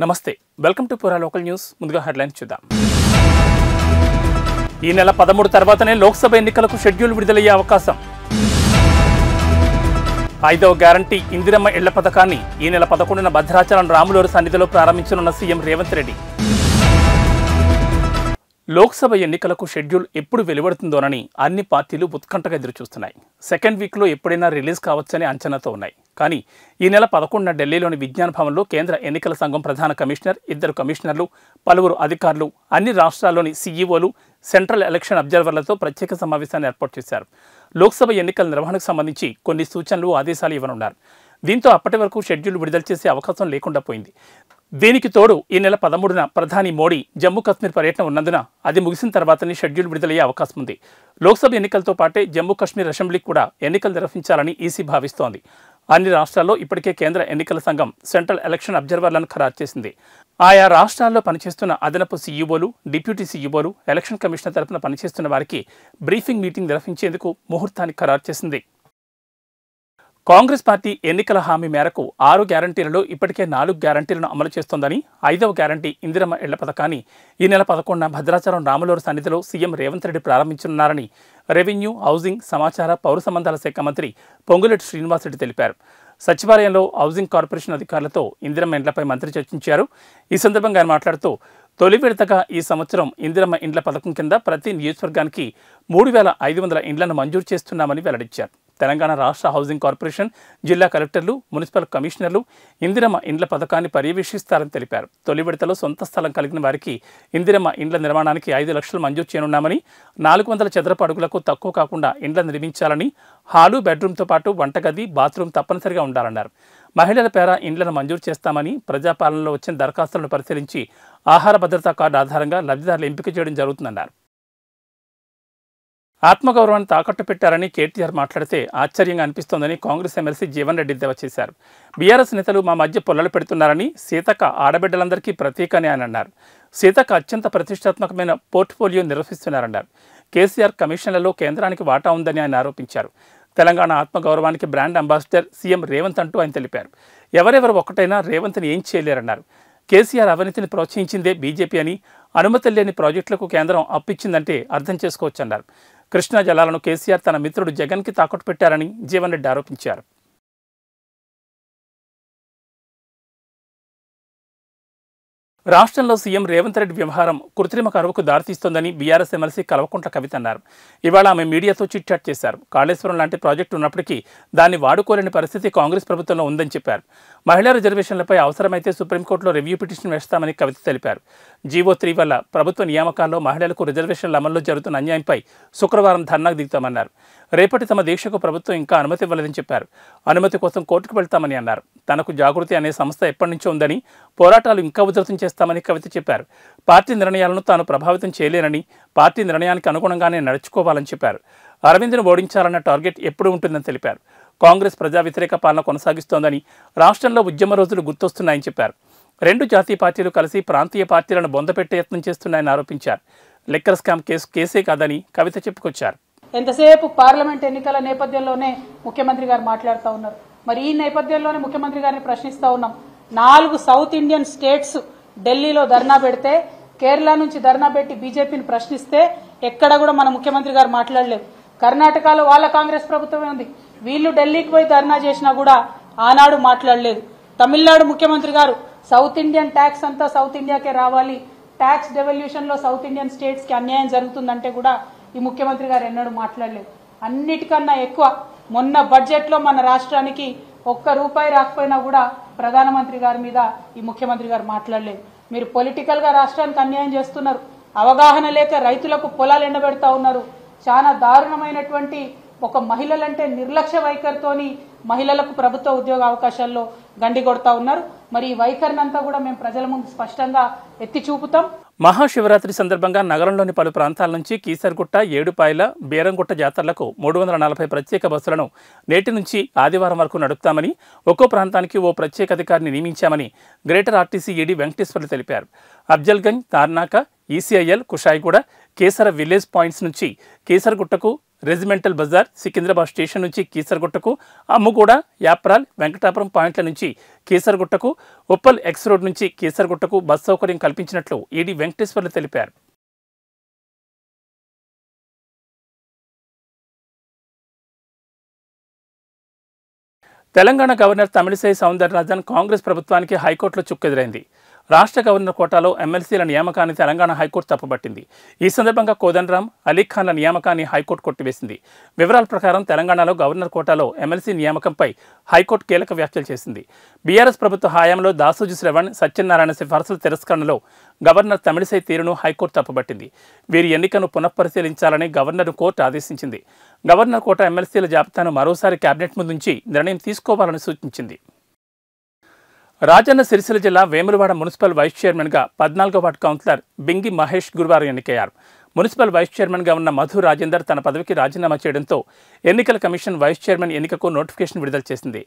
నమస్తే welcome to పురా local news ముందుగా హెడ్లైన్స్ చూద్దాం ఈ నెల 13 తర్వాతనే లోక్సభ ఎన్నికలకు షెడ్యూల్ విడుదలయ్యే అవకాశం ఐదవ గ్యారంటీ ఇందిరమ్మ ఇళ్ల పథకాన్ని ఈ నెల 11న భద్రాచలం రాములూరు సన్నిధిలో ప్రారంభించనున్న సీఎం రేవంత్ రెడ్డి లోక్సభ ఎన్నికలకు షెడ్యూల్ ఎప్పుడు వెలువడుతుందోనని అన్ని పార్టీలు ఉత్కంఠగా ఎదురుచూస్తున్నాయి. సెకండ్ వీక్లో ఎప్పుడైనా రిలీజ్ కావచ్చని అంచనాతో ఉన్నాయి. కానీ ఈ నెల 11న ఢిల్లీలోని విజ్ఞాన్ భవన్లో కేంద్ర ఎన్నికల సంఘం ప్రధాన కమిషనర్, 2 కమిషనర్లు, పలువురు అధికారులు, అన్ని రాష్ట్రాల్లోని సీఈఓలు, సెంట్రల్ ఎలక్షన్ అబ్జర్వర్లతో ప్రత్యేక సమావేశాన్ని ఏర్పాటు చేశారు. లోక్సభ ఎన్నికల నిర్వహణకు సంబంధించి కొన్ని సూచనలు, ఆదేశాలు ఇవ్వనున్నారు. దీంతో అప్పటి వరకు షెడ్యూల్ విడుదల చేసే అవకాశం లేకుండా పోయింది. దీనికి తోడు ఈ నెల 13న ప్రధాని మోడీ జమ్మూ కాశ్మీర్ పర్యటన ఉన్నందున అది ముగిసిన తర్వాతనే షెడ్యూల్ విడుదలయ్యే అవకాశం ఉంది. లోక్సభ ఎన్నికలతో పాటే జమ్మూ కాశ్మీర్ అసెంబ్లీకి కూడా ఎన్నికలు నిర్వహించాలని ఈసీ భావిస్తోంది. అన్ని రాష్ట్రాల్లో ఇప్పటికే కేంద్ర ఎన్నికల సంఘం సెంట్రల్ ఎలక్షన్ అబ్జర్వర్లను ఖరారు చేసింది. ఆయా రాష్ట్రాల్లో పనిచేస్తున్న అదనపు సీఈఓలు, డిప్యూటీ సీఈఓలు, ఎలక్షన్ కమిషనర్ తరపున పనిచేస్తున్న వారికి బ్రీఫింగ్ మీటింగ్ నిర్వహించేందుకు ముహూర్తాన్ని ఖరారు చేసింది. కాంగ్రెస్ పార్టీ ఎన్నికల హామీ మేరకు 6 గ్యారంటీలలో ఇప్పటికే 4 గ్యారంటీలను అమలు చేస్తోందని, 5వ గ్యారంటీ ఇందిరమ్మ ఇళ్ల పథకాన్ని ఈ నెల 11న భద్రాచలం రాములూరు సన్నిధిలో సీఎం రేవంత్ రెడ్డి ప్రారంభించనున్నారని రెవెన్యూ, హౌసింగ్, సమాచార, పౌర సంబంధాల శాఖ మంత్రి పొంగులేటి శ్రీనివాసరెడ్డి తెలిపారు. సచివాలయంలో హౌసింగ్ కార్పొరేషన్ అధికారులతో ఇందిరమ్మ ఇండ్లపై మంత్రి చర్చించారు. ఈ సందర్భంగా ఆయన మాట్లాడుతూ తొలి విడతగా ఈ సంవత్సరం ఇందిరమ్మ ఇండ్ల పథకం కింద ప్రతి నియోజకవర్గానికి 3500 ఇండ్లను మంజూరు చేస్తున్నామని వెల్లడించారు. తెలంగాణ రాష్ట్ర హౌసింగ్ కార్పొరేషన్, జిల్లా కలెక్టర్లు, మున్సిపల్ కమిషనర్లు ఇందిరమ్మ ఇండ్ల పథకాన్ని పర్యవేక్షిస్తారని తెలిపారు. తొలి విడతలో సొంత స్థలం కలిగిన వారికి ఇందిరమ్మ ఇండ్ల నిర్మాణానికి 5 లక్షలు మంజూరు చేయనున్నామని, 400 చదరపు అడుగులకు తక్కువ కాకుండా ఇండ్ల నిర్మించాలని, హాలు, బెడ్రూమ్తో పాటు వంటగది, బాత్రూమ్ తప్పనిసరిగా ఉండాలన్నారు. మహిళల పేర ఇండ్లను మంజూరు చేస్తామని, ప్రజాపాలనలో వచ్చిన దరఖాస్తులను పరిశీలించి ఆహార భద్రతా కార్డు ఆధారంగా లబ్ధిదారులు ఎంపిక చేయడం జరుగుతుందన్నారు. ఆత్మగౌరవాన్ని తాకట్టు పెట్టారని కేటీఆర్ మాట్లాడితే ఆశ్చర్యంగా అనిపిస్తోందని కాంగ్రెస్ ఎమ్మెల్సీ జీవన్ రెడ్డి దేవ చేశారు. బీఆర్ఎస్ నేతలు మా మధ్య పొల్లలు పెడుతున్నారని, సీతక్క ఆడబిడ్డలందరికీ ప్రతీక అని ఆయన అన్నారు. సీతక్క అత్యంత ప్రతిష్టాత్మకమైన పోర్ట్ఫోలియో నిర్వహిస్తున్నారన్నారు. కేసీఆర్ కమిషన్లలో కేంద్రానికి వాటా ఉందని ఆయన ఆరోపించారు. తెలంగాణ ఆత్మగౌరవానికి బ్రాండ్ అంబాసిడర్ సీఎం రేవంత్ అంటూ ఆయన తెలిపారు. ఎవరెవరు ఒక్కటైనా రేవంత్ని ఏం చేయలేరన్నారు. కేసీఆర్ అవినీతిని ప్రోత్సహించిందే బీజేపీ అని, అనుమతి లేని ప్రాజెక్టులకు కేంద్రం అప్పిచ్చిందంటే అర్థం చేసుకోవచ్చన్నారు. కృష్ణా జలాలను కేసీఆర్ తన మిత్రుడు జగన్కి తాకట్టు పెట్టారని జీవన్ రెడ్డి ఆరోపించారు. రాష్ట్రంలో సీఎం రేవంత్ రెడ్డి వ్యవహారం కృత్రిమ కరువుకు దారితీస్తోందని బీఆర్ఎస్ ఎమ్మెల్సీ కల్వకుంట్ల కవిత అన్నారు. ఇవాళ ఆమె మీడియాతో చిట్చాట్ చేశారు. కాళేశ్వరం లాంటి ప్రాజెక్టు ఉన్నప్పటికీ దాన్ని వాడుకోలేని పరిస్థితి కాంగ్రెస్ ప్రభుత్వంలో ఉందని చెప్పారు. మహిళా రిజర్వేషన్లపై అవసరమైతే సుప్రీంకోర్టులో రివ్యూ పిటిషన్ వేస్తామని కవిత తెలిపారు. జీవో 3 వల్ల ప్రభుత్వ నియామకాల్లో మహిళలకు రిజర్వేషన్ల అమల్లో జరుగుతున్న అన్యాయంపై శుక్రవారం ధర్నాకు దిగుతామన్నారు. రేపటి తమ దీక్షకు ప్రభుత్వం ఇంకా అనుమతి ఇవ్వలేదని చెప్పారు. అనుమతి కోసం కోర్టుకు వెళ్తామని అన్నారు. తనకు జాగృతి అనే సంస్థ ఎప్పటి నుంచో ఉందని, పోరాటాలు ఇంకా ఉధృతం చేస్తామని కవిత చెప్పారు. పార్టీ నిర్ణయాలను తాను ప్రభావితం చేయలేనని, పార్టీ నిర్ణయానికి అనుగుణంగానే నడుచుకోవాలని చెప్పారు. అరవింద్ను ఓడించాలన్న టార్గెట్ ఎప్పుడు ఉంటుందని తెలిపారు. కాంగ్రెస్ ప్రజా వ్యతిరేక పాలన కొనసాగిస్తోందని, రాష్ట్రంలో ఉద్యమ రోజులు గుర్తొస్తున్నాయని చెప్పారు. 2 జాతీయ పార్టీలు కలిసి ప్రాంతీయ పార్టీలను బొందపెట్టే యత్నం చేస్తున్నాయని ఆరోపించారు. లిక్కర్ స్కామ్ కేసే కాదని కవిత చెప్పుకొచ్చారు. ఎంతసేపు పార్లమెంట్ ఎన్నికల నేపథ్యంలోనే ముఖ్యమంత్రి గారు మాట్లాడుతూ ఉన్నారు. మరి ఈ నేపథ్యంలోనే ముఖ్యమంత్రి గారిని ప్రశ్నిస్తూ ఉన్నాం. 4 సౌత్ ఇండియన్ స్టేట్స్ ఢిల్లీలో ధర్నా పెడితే, కేరళ నుంచి ధర్నా పెట్టి బీజేపీని ప్రశ్నిస్తే ఎక్కడ కూడా మన ముఖ్యమంత్రి గారు మాట్లాడలేదు. కర్ణాటకలో వాళ్ళ కాంగ్రెస్ ప్రభుత్వమే ఉంది. వీళ్ళు ఢిల్లీకి పోయి ధర్నా చేసినా కూడా ఆనాడు మాట్లాడలేదు. తమిళనాడు ముఖ్యమంత్రి గారు సౌత్ ఇండియన్ ట్యాక్స్ అంతా సౌత్ ఇండియాకే రావాలి, ట్యాక్స్ డెవల్యూషన్ లో సౌత్ ఇండియన్ స్టేట్స్ కి అన్యాయం జరుగుతుందంటే కూడా ఈ ముఖ్యమంత్రి గారు ఎన్నడూ మాట్లాడలేదు. అన్నిటికన్నా ఎక్కువ మొన్న బడ్జెట్ లో మన రాష్ట్రానికి ₹1 రాకపోయినా కూడా ప్రధానమంత్రి గారి మీద ఈ ముఖ్యమంత్రి గారు మాట్లాడలేదు. మీరు పొలిటికల్ గా రాష్ట్రానికి అన్యాయం చేస్తున్నారు. అవగాహన లేక రైతులకు పొలాలు ఎండబెడతా ఉన్నారు. చాలా దారుణమైనటువంటి ఒక మహిళలంటే నిర్లక్ష్య వైఖరితోని మహిళలకు ప్రభుత్వ ఉద్యోగ అవకాశాల్లో గండి కొడతా ఉన్నారు. మరి ఈ వైఖరిని అంతా కూడా మేము ప్రజల ముందు స్పష్టంగా ఎత్తి చూపుతాం. మహాశివరాత్రి సందర్భంగా నగరంలోని పలు ప్రాంతాల నుంచి కీసర్గుట్ట, ఏడుపాయల, బేరంగుట్ట జాతరలకు 340 ప్రత్యేక బస్సులను నేటి నుంచి ఆదివారం వరకు నడుపుతామని, ఒక్కో ప్రాంతానికి ఓ ప్రత్యేక అధికారిని నియమించామని గ్రేటర్ ఆర్టీసీ ఈడీ వెంకటేశ్వర్లు తెలిపారు. Afzalgunj, Tarnaka, ECIL, Kushaiguda, Keesara village points నుంచి కీసర్గుట్టకు, రెజిమెంటల్ బజార్, సికింద్రాబాద్ స్టేషన్ నుంచి కీసరగుట్టకు, అమ్ముగూడ, యాప్రాల్, వెంకటాపురం పాయింట్ల నుంచి కీసరగుట్టకు, ఉప్పల్ ఎక్స్ రోడ్ నుంచి కీసరగుట్టకు బస్ సౌకర్యం కల్పించినట్లు ఈడీ వెంకటేశ్వర్లు తెలిపారు. తెలంగాణ గవర్నర్ తమిళిసై సౌందరరాజన్ కాంగ్రెస్ ప్రభుత్వానికి హైకోర్టులో చుక్కెదురైంది. రాష్ట్ర గవర్నర్ కోటాలో ఎమ్మెల్సీల నియామకాన్ని తెలంగాణ హైకోర్టు తప్పుపట్టింది. ఈ సందర్భంగా కోదండరాం, అలీఖాన్ల నియామకాన్ని హైకోర్టు కొట్టివేసింది. వివరాల ప్రకారం తెలంగాణలో గవర్నర్ కోటాలో ఎమ్మెల్సీ నియామకంపై హైకోర్టు కీలక వ్యాఖ్యలు చేసింది. బీఆర్ఎస్ ప్రభుత్వ హయాంలో దాసోజు శ్రవణ్, సత్యనారాయణ సిఫార్సుల తిరస్కరణలో గవర్నర్ తమిళిసై తీరును హైకోర్టు తప్పుపట్టింది. వీరి ఎన్నికను పునఃపరిశీలించాలని గవర్నర్ కోర్టు ఆదేశించింది. గవర్నర్ కోట ఎమ్మెల్సీల జాబితాను మరోసారి కేబినెట్ ముందుంచి నిర్ణయం తీసుకోవాలని సూచించింది. రాజన్న సిరిసిల్ల జిల్లా వేములవాడ మున్సిపల్ వైస్ చైర్మన్గా 14వ వార్డు కౌన్సిలర్ బింగి మహేష్ గురువారం ఎన్నికయ్యారు. మున్సిపల్ వైస్ చైర్మన్గా ఉన్న మధు రాజేందర్ తన పదవికి రాజీనామా చేయడంతో ఎన్నికల కమిషన్ వైస్ చైర్మన్ ఎన్నికకు నోటిఫికేషన్ విడుదల చేసింది.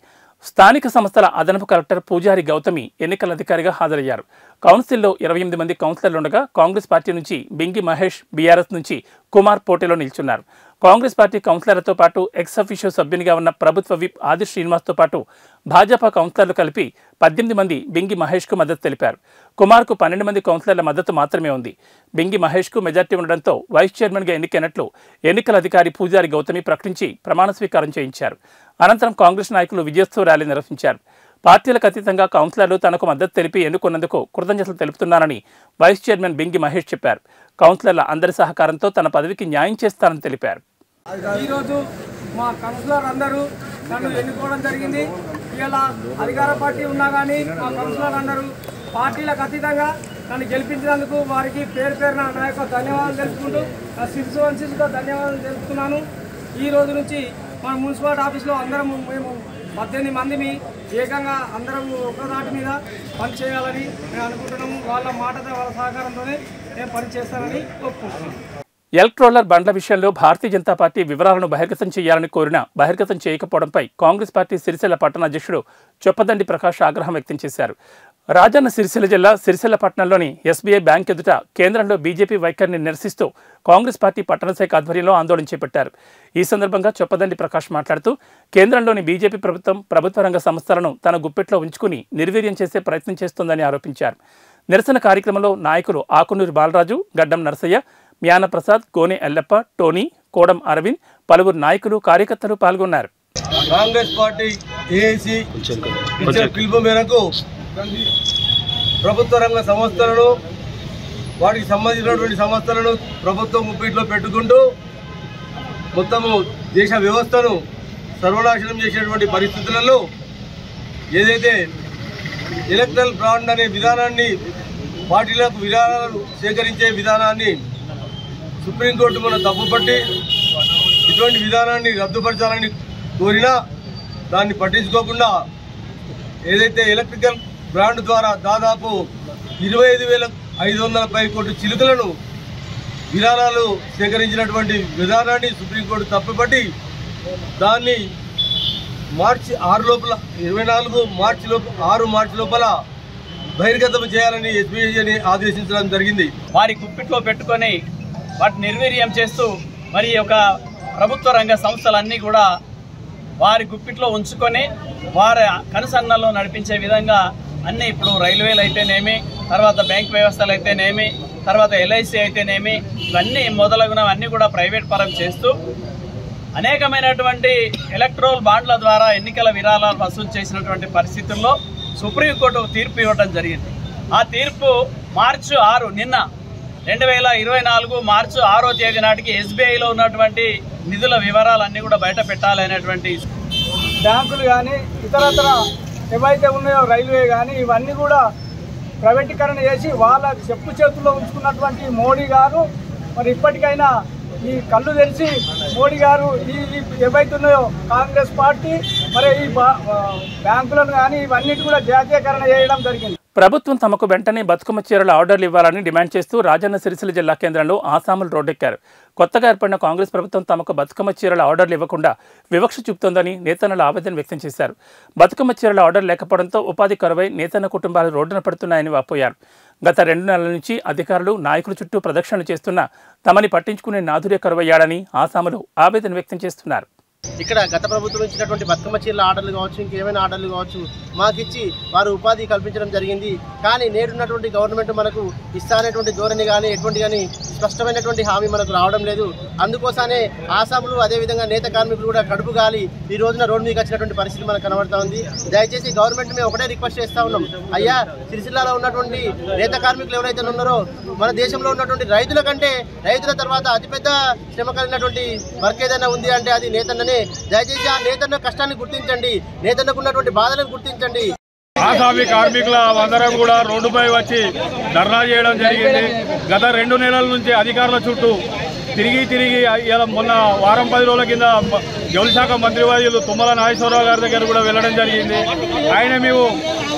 స్థానిక సంస్థల అదనపు కలెక్టర్ పూజారి గౌతమి ఎన్నికల అధికారిగా హాజరయ్యారు. కౌన్సిల్లో 28 మంది కౌన్సిలర్లుండగా కాంగ్రెస్ పార్టీ నుంచి బింగి మహేష్, బీఆర్ఎస్ నుంచి కుమార్ పోటీలో నిల్చున్నారు. కాంగ్రెస్ పార్టీ కౌన్సిలర్లతో పాటు ఎక్స్ అఫీషియో సభ్యునిగా ఉన్న ప్రభుత్వ విప్ ఆది శ్రీనివాస్తో పాటు భాజపా కౌన్సిలర్లు కలిపి 18 మంది బింగి మహేష్కు మద్దతు తెలిపారు. కుమార్కు 12 మంది కౌన్సిలర్ల మద్దతు మాత్రమే ఉంది. బింగి మహేష్కు మెజార్టీ ఉండడంతో వైస్ చైర్మన్గా ఎన్నికైనట్లు ఎన్నికల అధికారి పూజారి గౌతమి ప్రకటించి ప్రమాణ స్వీకారం చేయించారు. అనంతరం కాంగ్రెస్ నాయకులు విజయోత్సవ ర్యాలీ నిర్వహించారు. పార్టీలకు అతీతంగా కౌన్సిలర్లు తనకు మద్దతు తెలిపి ఎన్నుకున్నందుకు కృతజ్ఞతలు తెలుపుతున్నానని వైస్ చైర్మన్ బింగి మహేష్ చెప్పారు. కౌన్సిలర్ల అందరి సహకారంతో తన పదవికి న్యాయం చేస్తానని తెలిపారు. ఈరోజు మా కౌన్సిలర్ అందరూ నన్ను ఎన్నుకోవడం జరిగింది. ఇలా అధికార పార్టీ ఉన్నా కానీ మా కౌన్సిలర్ అందరూ పార్టీలకు అతీతంగా నన్ను గెలిపించినందుకు వారికి పేరు పేరున నా యొక్క ధన్యవాదాలు తెలుపుకుంటూ నా శిరసు వంశీతో ధన్యవాదాలు తెలుపుతున్నాను. ఈ రోజు నుంచి మన మున్సిపాలిటీ ఆఫీస్లో అందరం మేము 18 మందిని ఏకంగా అందరం ఒకదాటి మీద పని చేయాలని మేము అనుకుంటున్నాము. వాళ్ళ మాటతో వాళ్ళ సహకారంతోనే నేను పని చేస్తానని ఒప్పుకుంటున్నాను. ఎలక్ట్రోలర్ బండ్ల విషయంలో భారతీయ జనతా పార్టీ వివరాలను బహిర్గతం చేయాలని కోరినా బహిర్గతం చేయకపోవడంపై కాంగ్రెస్ పార్టీ సిరిసిల్ల పట్టణ అధ్యక్షుడు చొప్పదండి ప్రకాష్ ఆగ్రహం వ్యక్తం చేశారు. రాజన్న సిరిసిల్ల జిల్లా సిరిసిల్ల పట్టణంలోని ఎస్బీఐ బ్యాంక్ ఎదుట కేంద్రంలో బీజేపీ వైఖరిని నిరసిస్తూ కాంగ్రెస్ పార్టీ పట్టణ శాఖ ఆధ్వర్యంలో ఆందోళన చేపట్టారు. ఈ సందర్భంగా చొప్పదండి ప్రకాష్ మాట్లాడుతూ కేంద్రంలోని బీజేపీ ప్రభుత్వం ప్రభుత్వ రంగ సంస్థలను తన గుప్పెట్లో ఉంచుకుని నిర్వీర్యం చేసే ప్రయత్నం చేస్తోందని ఆరోపించారు. నిరసన కార్యక్రమంలో నాయకులు ఆకునూరి బాలరాజు, గడ్డం నరసయ్య, మ్యాన ప్రసాద్, గోనె ఎల్లప్ప, టోనీ, కోడం అరవింద్, పలువురు నాయకులు, కార్యకర్తలు పాల్గొన్నారు. కాంగ్రెస్ పార్టీ ఏఐసి ఇచ్చిన పిలుపు మేరకు ప్రభుత్వ రంగ సంస్థలను, వాటికి సంబంధించినటువంటి సంస్థలను ప్రభుత్వం గుప్పిట్లో పెట్టుకుంటూ మొత్తము దేశ వ్యవస్థను సర్వనాశనం చేసేటువంటి పరిస్థితులలో ఏదైతే ఎలక్ట్రల్ బాండ్ అనే విధానాన్ని, పార్టీలకు విధానాలు సేకరించే విధానాన్ని సుప్రీంకోర్టు మనం తప్పుపట్టి ఇటువంటి విధానాన్ని రద్దుపరచాలని కోరినా దాన్ని పట్టించుకోకుండా ఏదైతే ఎలక్ట్రికల్ బ్రాండ్ ద్వారా దాదాపు 25,500 కోట్ల చిలుకలను విధానాలు సేకరించినటువంటి విధానాన్ని సుప్రీంకోర్టు తప్పుపట్టి దాన్ని మార్చి 6 లోపల 24 మార్చి లోపల బహిర్గతం చేయాలని ఎస్బీఐని ఆదేశించడం జరిగింది. వారి గుప్పిట్లో పెట్టుకొని వాటిని నిర్వీర్యం చేస్తూ మరి ఒక ప్రభుత్వ రంగ సంస్థలన్నీ కూడా వారి గుప్పిట్లో ఉంచుకొని వారి కనుసన్నల్లో నడిపించే విధంగా అన్నీ ఇప్పుడు రైల్వేలు అయితేనేమి, తర్వాత బ్యాంక్ వ్యవస్థలు అయితేనేమి, తర్వాత ఎల్ఐసి అయితేనేమి, ఇవన్నీ మొదలగునవన్నీ కూడా ప్రైవేట్ పరం చేస్తూ అనేకమైనటువంటి ఎలక్ట్రోల్ బాండ్ల ద్వారా ఎన్నికల విరాళాలు వసూలు చేసినటువంటి పరిస్థితుల్లో సుప్రీంకోర్టు తీర్పు ఇవ్వడం జరిగింది. ఆ తీర్పు మార్చి 6 నిన్న 2024 మార్చి 6వ తేదీ నాటికి ఎస్బీఐలో ఉన్నటువంటి నిధుల వివరాలన్నీ కూడా బయట పెట్టాలనేటువంటి బ్యాంకులు కానీ ఇతరత్ర ఏవైతే ఉన్నాయో రైల్వే కానీ ఇవన్నీ కూడా ప్రైవేటీకరణ చేసి వాళ్ళ చెప్పు చేతుల్లో ఉంచుకున్నటువంటి మోడీ గారు మరి ఇప్పటికైనా ఈ కళ్ళు తెరిచి మోడీ గారు ఈ ఏవైతే ఉన్నాయో కాంగ్రెస్ పార్టీ మరి ఈ బ్యాంకులను కానీ ఇవన్నిటి కూడా జాతీయకరణ చేయడం జరిగింది. ప్రభుత్వం తమకు వెంటనే బతుకమ్మ చీరల ఆర్డర్లు ఇవ్వాలని డిమాండ్ చేస్తూ రాజన్న సిరిసిల్ల జిల్లా కేంద్రంలో ఆసాములు రోడ్డెక్కారు. కొత్తగా ఏర్పడిన కాంగ్రెస్ ప్రభుత్వం తమకు బతుకమ్మ చీరల ఆర్డర్లు ఇవ్వకుండా వివక్ష చూపుతోందని నేతన్నలు ఆవేదన వ్యక్తం చేశారు. బతుకమ్మ చీరల ఆర్డర్ లేకపోవడంతో ఉపాధి కరువై నేతన్న కుటుంబాలు రోడ్డున పడుతున్నాయని వాపోయారు. గత 2 నెలల నుంచి అధికారులు నాయకుల చుట్టూ ప్రదక్షిణలు చేస్తున్నా తమని పట్టించుకునే నాథుడే కరువయ్యాడని ఆసాములు ఆవేదన వ్యక్తం చేస్తున్నారు. ఇక్కడ గత ప్రభుత్వం ఇచ్చినటువంటి బతుకమ్మ చీరల ఆర్డర్లు కావచ్చు, ఇంకేమైనా ఆర్డర్లు కావచ్చు మాకిచ్చి వారు ఉపాధి కల్పించడం జరిగింది. కానీ నేడున్నటువంటి గవర్నమెంట్ మనకు ఇస్తానేటువంటి ధోరణి కానీ ఎటువంటి కానీ స్పష్టమైనటువంటి హామీ మనకు రావడం లేదు. అందుకోసమే ఆసాములు అదేవిధంగా నేత కార్మికులు కూడా కడుపు గాలి ఈ రోజున రోడ్డు మీకు వచ్చినటువంటి పరిస్థితి మనకు కనబడతా ఉంది. దయచేసి గవర్నమెంట్ మేము ఒకటే రిక్వెస్ట్ చేస్తూ ఉన్నాం, అయ్యా సిరిసిల్లాలో ఉన్నటువంటి నేత కార్మికులు ఎవరైతే ఉన్నారో మన దేశంలో ఉన్నటువంటి రైతుల కంటే రైతుల తర్వాత అతిపెద్ద శ్రమ కలిగినటువంటి వర్క్ ఏదైనా ఉంది అంటే అది నేతన్ననే. దయచేసి ఆ నేతన్న కష్టాన్ని గుర్తించండి, నేతన్నకు ఉన్నటువంటి బాధలను గుర్తించండి. ఆసామి కార్మికుల అందరం కూడా రోడ్డుపై వచ్చి ధర్నా చేయడం జరిగింది. గత 2 నెలల నుంచి అధికారుల చుట్టూ తిరిగి ఇలా మొన్న వారం 10 రోజుల కింద జౌళి శాఖ మంత్రివర్యులు తుమ్మల నాగేశ్వరరావు గారి దగ్గర కూడా వెళ్ళడం జరిగింది. ఆయన మేము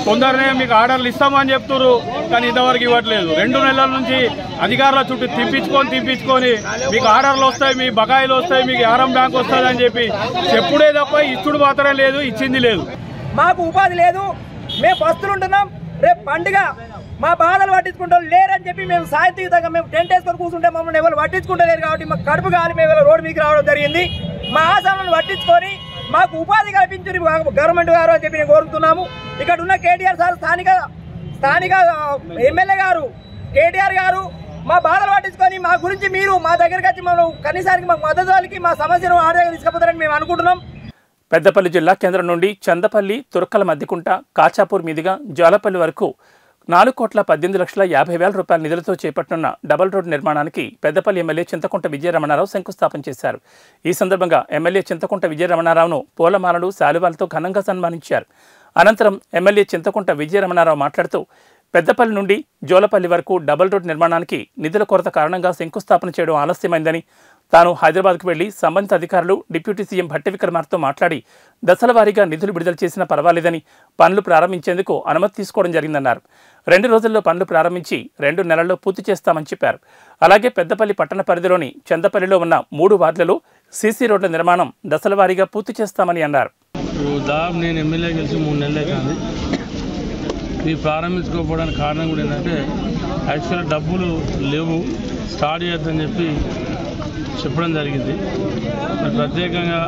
తొందరనే మీకు ఆర్డర్లు ఇస్తామని చెప్తున్నారు, కానీ ఇంతవరకు ఇవ్వట్లేదు. 2 నెలల నుంచి అధికారుల చుట్టూ తిప్పించుకొని మీకు ఆర్డర్లు వస్తాయి, మీ బకాయిలు వస్తాయి, మీకు ఆరం బ్యాంక్ వస్తుంది అని చెప్పి చెప్పుడే తప్ప ఇచ్చుడు మాత్రం లేదు, ఇచ్చింది లేదు. మాకు ఉపాధి లేదు, మేము పస్తులు ఉంటున్నాం. రేపు పండుగ మా బాధలు పట్టించుకుంటాం లేరని చెప్పి మేము సాహిత్యంగా మేము టెంట్ వేసుకొని కూర్చుంటే మమ్మల్ని ఎవరు పట్టించుకుంటలేరు. కాబట్టి మాకు కడుపు కాలి మేము రోడ్డు మీకు రావడం జరిగింది. మా ఆశాలను పట్టించుకొని మాకు ఉపాధి కల్పించి గవర్నమెంట్ గారు అని చెప్పి నేను కోరుతున్నాము. ఇక్కడ ఉన్న కేటీఆర్ సార్ స్థానిక ఎమ్మెల్యే గారు కేటీఆర్ గారు మా బాధలు పట్టించుకొని మా గురించి మీరు మా దగ్గరికి వచ్చి మనం కనీసానికి మాకు మద్దతు వాళ్ళకి మా సమస్యను ఆడగా తీసుకుపోతారని మేము అనుకుంటున్నాం. పెద్దపల్లి జిల్లా కేంద్రం నుండి చందపల్లి, తురక్కల మద్దికుంట, కాచాపూర్ మీదుగా జాలపల్లి వరకు 4,18,50,000 రూపాయల నిధులతో చేపట్టనున్న డబుల్ రోడ్ నిర్మాణానికి పెద్దపల్లి ఎమ్మెల్యే చింతకుంట విజయరమణారావు శంకుస్థాపన చేశారు. ఈ సందర్భంగా ఎమ్మెల్యే చింతకుంట విజయరమణారావును పూలమాలలు, శాలువాలతో ఘనంగా సన్మానించారు. అనంతరం ఎమ్మెల్యే చింతకుంట విజయరమణారావు మాట్లాడుతూ పెద్దపల్లి నుండి జోలపల్లి వరకు డబుల్ రోడ్ నిర్మాణానికి నిధుల కొరత కారణంగా శంకుస్థాపన చేయడం ఆలస్యమైందని, తాను హైదరాబాద్కు వెళ్లి సంబంధిత అధికారులు, డిప్యూటీ సీఎం భట్టి విక్రమార్కతో మాట్లాడి దశల వారీగా నిధులు విడుదల చేసినా పర్వాలేదని, పనులు ప్రారంభించేందుకు అనుమతి తీసుకోవడం జరిగిందన్నారు. 2 రోజుల్లో పనులు ప్రారంభించి 2 నెలల్లో పూర్తి చేస్తామని చెప్పారు. అలాగే పెద్దపల్లి పట్టణ పరిధిలోని చందపల్లిలో ఉన్న 3 వార్డులలో సీసీ రోడ్ల నిర్మాణం దశల వారీగా పూర్తి చేస్తామని అన్నారు. దాదాపు నేను ఎమ్మెల్యే గెలిచి 3 నెలలే కానీ ఇవి ప్రారంభించుకోకపోవడానికి కారణం కూడా ఏంటంటే యాక్చువల్గా డబ్బులు లేవు, స్టార్ట్ చేద్దని చెప్పడం జరిగింది. ప్రత్యేకంగా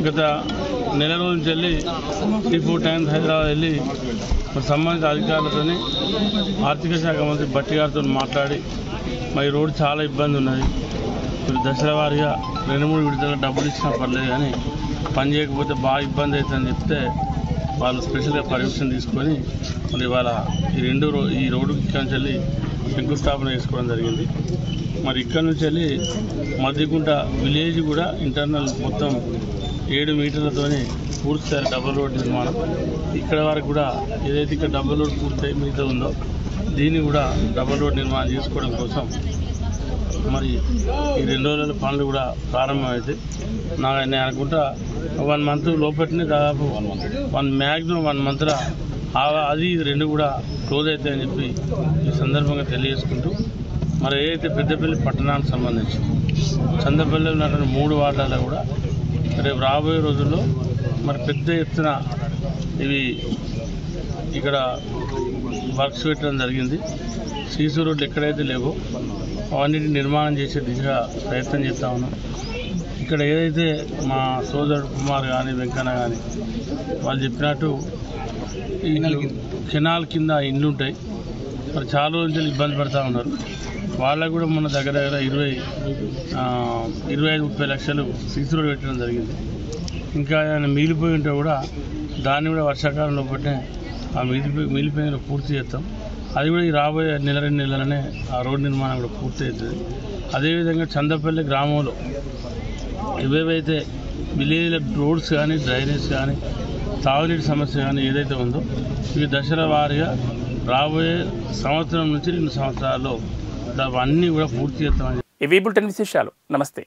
గత నెల రోజు నుంచి వెళ్ళి 3-4 టైమ్స్ హైదరాబాద్ వెళ్ళి సంబంధిత అధికారులతో ఆర్థిక శాఖ మంత్రి భట్టి గారితో మాట్లాడి మరి రోడ్డు చాలా ఇబ్బంది ఉన్నది, దశల వారీగా 2-3 విడతల డబ్బులు ఇచ్చినా పర్లేదు కానీ పని చేయకపోతే బాగా ఇబ్బంది అవుతుందని చెప్తే వాళ్ళు స్పెషల్గా పర్మిషన్ తీసుకొని మరి వాళ్ళ ఈ రోడ్డు ఇక్కడ నుంచి వెళ్ళి శంకుస్థాపన చేసుకోవడం జరిగింది. మరి ఇక్కడ నుంచి వెళ్ళి మద్దికుంట విలేజ్ కూడా ఇంటర్నల్ మొత్తం 7 మీటర్లతో పూర్తిస్థాయి డబుల్ రోడ్ నిర్మాణం. ఇక్కడ వరకు కూడా ఏదైతే ఇక్కడ డబుల్ రోడ్ పూర్తయి మిగతా ఉందో దీన్ని కూడా డబుల్ రోడ్ నిర్మాణం చేసుకోవడం కోసం మరి ఈ 2 రోజుల పనులు కూడా ప్రారంభమైతే నేను అనుకుంటా 1 మంత్ లోపట్నే దాదాపు మ్యాక్సిమం 1 మంత్లో అది 2 కూడా క్లోజ్ అవుతాయని చెప్పి ఈ సందర్భంగా తెలియజేసుకుంటూ మరి ఏదైతే పెద్దపల్లి పట్టణానికి సంబంధించి చందపల్లిలో ఉన్నటువంటి 3 వార్డులలో కూడా రేపు రాబోయే రోజుల్లో మరి పెద్ద ఎత్తున ఇవి ఇక్కడ వర్క్స్ పెట్టడం జరిగింది. సీసీ రోడ్లు ఎక్కడైతే లేవో అవన్నిటిని నిర్మాణం చేసే దిశగా ప్రయత్నం చేస్తూ ఉన్నాం. ఇక్కడ ఏదైతే మా సోదరుడు కుమార్ కానీ వెంకన్న కానీ వాళ్ళు చెప్పినట్టు ఈ కెనాల్ కింద ఇండ్లు ఉంటాయి, మరి చాలా రోజులు ఇబ్బంది పడుతూ ఉన్నారు. వాళ్ళకు కూడా మన దగ్గర 25-30 లక్షలు సీసీ రోడ్ పెట్టడం జరిగింది. ఇంకా ఆయన మిగిలిపోయి ఉంటే కూడా దాన్ని కూడా వర్షాకాలంలో పట్టే ఆ మిగిలిపోయిన పూర్తి చేస్తాం. అది కూడా ఈ రాబోయే 1-2 నెలలనే ఆ రోడ్ నిర్మాణం కూడా పూర్తి అవుతుంది. అదేవిధంగా చందపల్లి గ్రామంలో ఏవేవైతే విలేజ్ల రోడ్స్ కానీ, డ్రైనేజ్ కానీ, తాగునీటి సమస్య కానీ ఏదైతే ఉందో ఇవి దశల వారీగా రాబోయే సంవత్సరం నుంచి 2 సంవత్సరాల్లో అన్నీ కూడా పూర్తి చేస్తామని. ఇవి బులెటిన్ విశేషాలు. నమస్తే.